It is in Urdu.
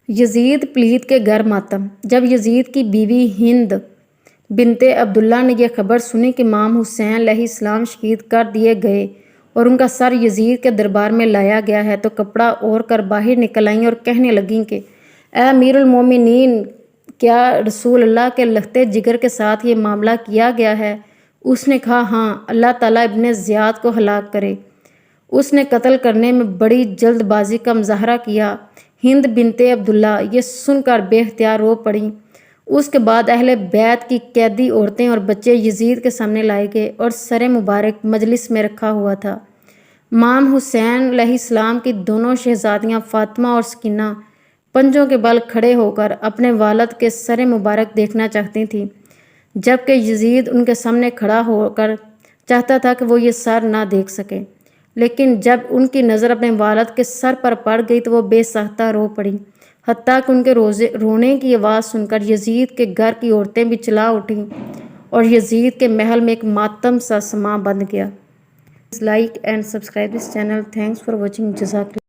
یزید پلیت کے گھر ماتم۔ جب یزید کی بیوی ہند بنت عبداللہ نے یہ خبر سنی کہ امام حسین علیہ السلام شہید کر دیے گئے اور ان کا سر یزید کے دربار میں لایا گیا ہے تو کپڑا اوڑھ کر باہر نکل آئیں اور کہنے لگیں کہ اے امیر المومنین، کیا رسول اللہ کے لخت جگر کے ساتھ یہ معاملہ کیا گیا ہے؟ اس نے کہا ہاں، اللہ تعالیٰ ابن زیاد کو ہلاک کرے۔ اس نے قتل کرنے میں بڑی جلد بازی کا مظاہرہ کیا۔ ہند بنت عبداللہ یہ سن کر بے اختیار رو پڑیں۔ اس کے بعد اہل بیت کی قیدی عورتیں اور بچے یزید کے سامنے لائے گئے اور سر مبارک مجلس میں رکھا ہوا تھا۔ امام حسین علیہ السلام کی دونوں شہزادیاں فاطمہ اور سکینہ پنجوں کے بل کھڑے ہو کر اپنے والد کے سر مبارک دیکھنا چاہتی تھیں، جبکہ یزید ان کے سامنے کھڑا ہو کر چاہتا تھا کہ وہ یہ سر نہ دیکھ سکے، لیکن جب ان کی نظر اپنے والد کے سر پر پڑ گئی تو وہ بے ساختہ رو پڑیں، حتیٰ کہ ان کے رونے کی آواز سن کر یزید کے گھر کی عورتیں بھی چلا اٹھیں اور یزید کے محل میں ایک ماتم سا سماں بندھ گیا۔ Like and subscribe this channel. Thanks for watching. جزاک اللہ.